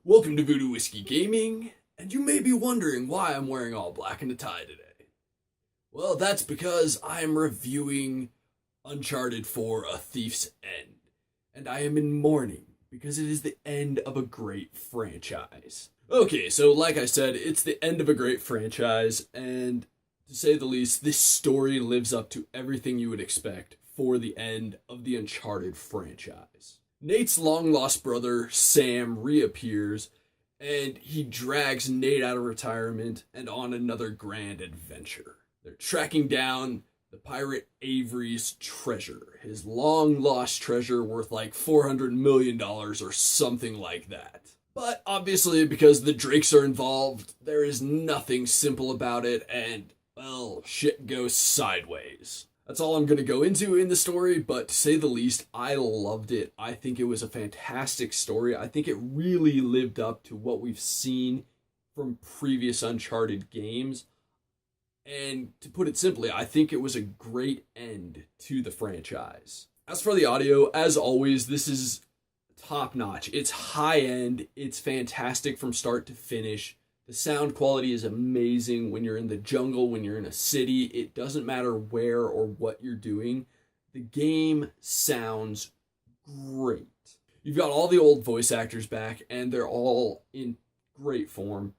Welcome to Voodoo Whiskey Gaming, and you may be wondering why I'm wearing all black and a tie today. Well, that's because I am reviewing Uncharted 4: A Thief's End, and I am in mourning because it is the end of a great franchise. Okay, so like I said, it's the end of a great franchise, and to say the least, this story lives up to everything you would expect for the end of the Uncharted franchise. Nate's long-lost brother, Sam, reappears, and he drags Nate out of retirement and on another grand adventure. They're tracking down the pirate Avery's treasure, his long-lost treasure worth like $400 million or something like that. But obviously, because the Drakes are involved, there is nothing simple about it, and, well, shit goes sideways. That's all I'm going to go into in the story, but to say the least, I loved it. I think it was a fantastic story. I think it really lived up to what we've seen from previous Uncharted games. And to put it simply, I think it was a great end to the franchise. As for the audio, as always, this is top notch. It's high end. It's fantastic from start to finish. The sound quality is amazing when you're in the jungle, when you're in a city. It doesn't matter where or what you're doing. The game sounds great. You've got all the old voice actors back, and they're all in great form.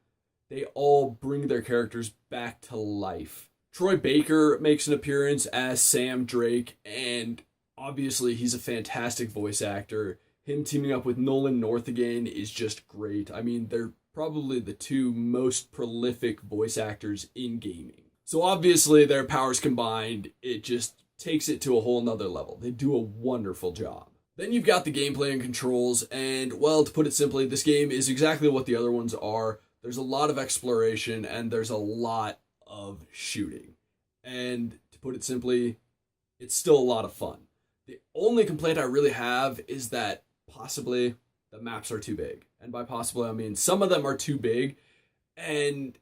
They all bring their characters back to life. Troy Baker makes an appearance as Sam Drake, and obviously he's a fantastic voice actor. Him teaming up with Nolan North again is just great. I mean, they're probably the two most prolific voice actors in gaming. So obviously their powers combined, it just takes it to a whole nother level. They do a wonderful job. Then you've got the gameplay and controls, and well, to put it simply, this game is exactly what the other ones are. There's a lot of exploration and there's a lot of shooting. And to put it simply, it's still a lot of fun. The only complaint I really have is that possibly the maps are too big. And by possibly, I mean some of them are too big, and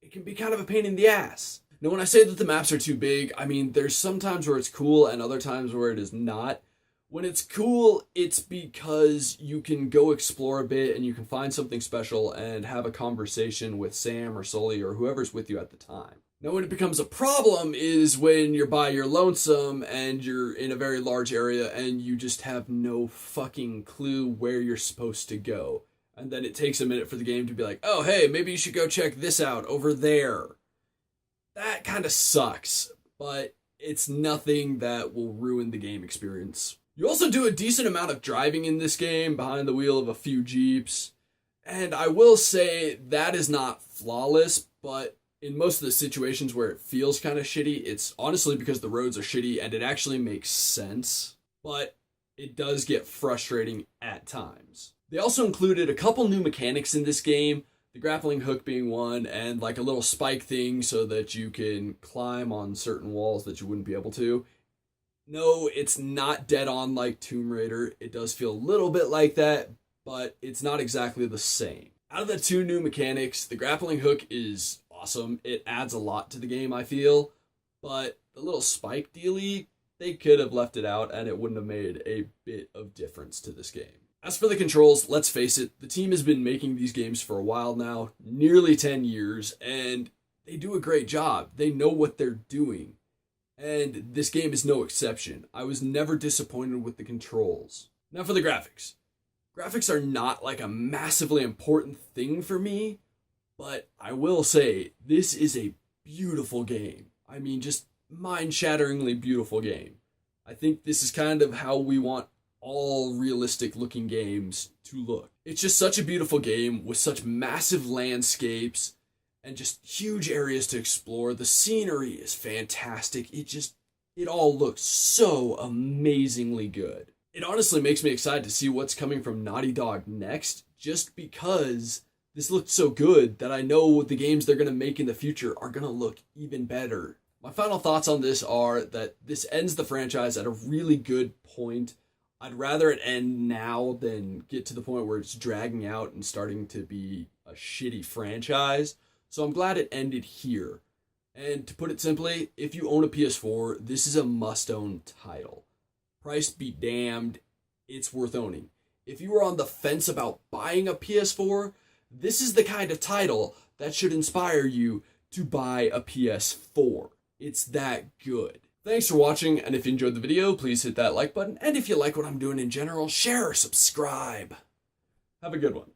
it can be kind of a pain in the ass. Now, when I say that the maps are too big, I mean there's some times where it's cool and other times where it is not. When it's cool, it's because you can go explore a bit and you can find something special and have a conversation with Sam or Sully or whoever's with you at the time. Now, when it becomes a problem is when you're by your lonesome and you're in a very large area and you just have no fucking clue where you're supposed to go. And then it takes a minute for the game to be like, oh, hey, maybe you should go check this out over there. That kind of sucks, but it's nothing that will ruin the game experience. You also do a decent amount of driving in this game behind the wheel of a few Jeeps. And I will say that is not flawless, but in most of the situations where it feels kind of shitty, it's honestly because the roads are shitty and it actually makes sense, but it does get frustrating at times. They also included a couple new mechanics in this game, the grappling hook being one, and like a little spike thing so that you can climb on certain walls that you wouldn't be able to. No, it's not dead on like Tomb Raider. It does feel a little bit like that, but it's not exactly the same. Out of the two new mechanics, the grappling hook is awesome. It adds a lot to the game, I feel, but the little spike dealie, they could have left it out and it wouldn't have made a bit of difference to this game. As for the controls, let's face it, the team has been making these games for a while now, nearly 10 years, and they do a great job. They know what they're doing, and this game is no exception. I was never disappointed with the controls. Now for the graphics. Graphics are not like a massively important thing for me, but I will say, this is a beautiful game. I mean, just mind-shatteringly beautiful game. I think this is kind of how we want all realistic-looking games to look. It's just such a beautiful game with such massive landscapes and just huge areas to explore. The scenery is fantastic. It all looks so amazingly good. It honestly makes me excited to see what's coming from Naughty Dog next, just because this looked so good that I know the games they're going to make in the future are going to look even better. My final thoughts on this are that this ends the franchise at a really good point. I'd rather it end now than get to the point where it's dragging out and starting to be a shitty franchise. So I'm glad it ended here. And to put it simply, if you own a PS4, this is a must-own title. Price be damned, it's worth owning. If you are on the fence about buying a PS4, this is the kind of title that should inspire you to buy a PS4. It's that good. Thanks for watching, and if you enjoyed the video, please hit that like button, and if you like what I'm doing in general, share or subscribe. Have a good one.